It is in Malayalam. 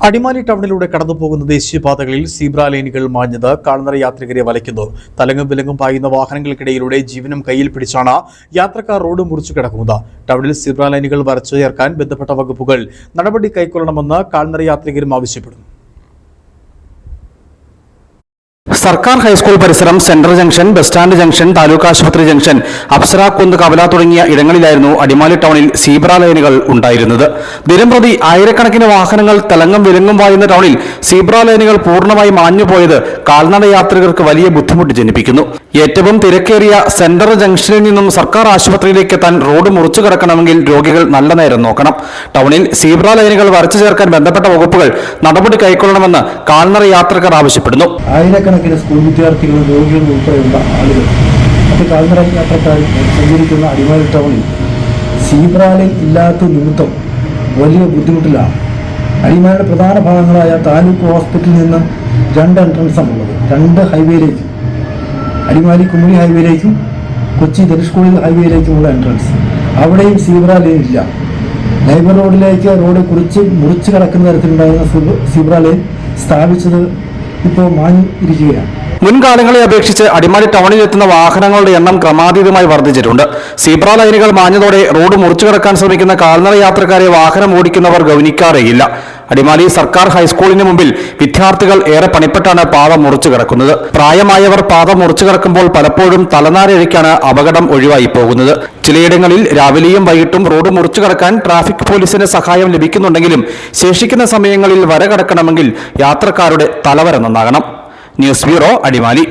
അടിമാലി ടൗണിലൂടെ കടന്നുപോകുന്ന ദേശീയപാതകളിൽ സീബ്ര ലൈനുകൾ മാഞ്ഞത് കാൽനട യാത്രികരെ വലയ്ക്കുന്നു. തലങ്ങും വിലങ്ങും പായുന്ന വാഹനങ്ങൾക്കിടയിലൂടെ ജീവനും കയ്യിൽ പിടിച്ചാണ് യാത്രക്കാർ റോഡ് മുറിച്ചു കിടക്കുന്നത്. ടൗണിൽ സീബ്ര ലൈനുകൾ വരച്ചു ചേർക്കാൻ ബന്ധപ്പെട്ട വകുപ്പുകൾ നടപടി കൈക്കൊള്ളണമെന്ന് കാൽനട യാത്രികരും ആവശ്യപ്പെടുന്നു. സർക്കാർ ഹൈസ്കൂൾ പരിസരം, central junction, bus stand junction, taluk ആശുപത്രി ജംഗ്ഷൻ, അപ്സരാക്കുന്ന്, കവല തുടങ്ങിയ ഇടങ്ങളിലായിരുന്നു അടിമാലി ടൗണിൽ സീബ്ര ലൈനുകൾ ഉണ്ടായിരുന്നത്. ദിനംപ്രതി ആയിരക്കണക്കിന് വാഹനങ്ങൾ തലങ്ങും വിലങ്ങും വായുന്ന ടൗണിൽ സീബ്ര ലൈനുകൾ പൂർണ്ണമായി മാഞ്ഞുപോയത് കാൽനട യാത്രികർക്ക് വലിയ ബുദ്ധിമുട്ട് ജനിപ്പിക്കുന്നു. ഏറ്റവും തിരക്കേറിയ സെൻട്രൽ ജംഗ്ഷനിൽ നിന്നും സർക്കാർ ആശുപത്രിയിലേക്ക് എത്താൻ റോഡ് മുറിച്ചു കിടക്കണമെങ്കിൽ രോഗികൾ നല്ല നേരം നോക്കണം. ടൗണിൽ സീബ്ര ലൈനുകൾ വരച്ചു ചേർക്കാൻ ബന്ധപ്പെട്ട വകുപ്പുകൾ നടപടി കൈക്കൊള്ളണമെന്ന് കാൽനട യാത്രക്കാർ ആവശ്യപ്പെടുന്നു. ആയിരക്കണക്കിന് സ്കൂൾ വിദ്യാർത്ഥികളും രോഗികളും ഉൾപ്പെടെയുള്ള ആളുകൾ മറ്റ് കാൽനട യാത്രക്കാർ സഞ്ചരിക്കുന്ന അടിമാലി ടൗണിൽ സീബ്ര ലൈൻ ഇല്ലാത്ത നിമിത്തം വലിയ ബുദ്ധിമുട്ടിലാണ്. അടിമാലിയുടെ പ്രധാന ഭാഗങ്ങളായ താലൂക്ക് ഹോസ്പിറ്റലിൽ നിന്ന് 2 എൻട്രൻസാണ് ഉള്ളത്. 2 ഹൈവേയിലേക്കും, അടിമാലി കുമളി ഹൈവേയിലേക്കും കൊച്ചി ധനുഷ്കോടി ഹൈവേയിലേക്കുമുള്ള എൻട്രൻസ്. അവിടെയും സീബ്ര ലൈൻ ഇല്ല. ലൈബർ റോഡിലേക്ക് റോഡ് മുറിച്ച് കിടക്കുന്ന തരത്തിലുണ്ടായിരുന്ന സീബ്ര ലൈൻ സ്ഥാപിച്ചത് ഇപ്പോൾ മാഞ്ഞിരിക്കുകയാണ്. മുൻകാലങ്ങളെ അപേക്ഷിച്ച് അടിമാലി ടൗണിൽ എത്തുന്ന വാഹനങ്ങളുടെ എണ്ണം ക്രമാതീതമായി വർദ്ധിച്ചിട്ടുണ്ട്. സീബ്ര ലൈനുകൾ മാഞ്ഞതോടെ റോഡ് മുറിച്ചു കിടക്കാൻ ശ്രമിക്കുന്ന കാൽനട യാത്രക്കാരെ വാഹനം ഓടിക്കുന്നവർ ഗൗനിക്കാറേയില്ല. അടിമാലി സർക്കാർ ഹൈസ്കൂളിന് മുമ്പിൽ വിദ്യാർത്ഥികൾ ഏറെ പണിപ്പെട്ടാണ് പാത മുറിച്ചു കിടക്കുന്നത്. പ്രായമായവർ പാത മുറിച്ചു കിടക്കുമ്പോൾ പലപ്പോഴും തലനാരിഴയ്ക്കാണ് അപകടം ഒഴിവായി പോകുന്നത്. ചിലയിടങ്ങളിൽ രാവിലെയും വൈകിട്ടും റോഡ് മുറിച്ചു കിടക്കാൻ ട്രാഫിക് പോലീസിന്റെ സഹായം ലഭിക്കുന്നുണ്ടെങ്കിലും ശേഷിക്കുന്ന സമയങ്ങളിൽ വര കടക്കണമെങ്കിൽ യാത്രക്കാരുടെ തലവര നന്നാകണം. News bureau, Adimali.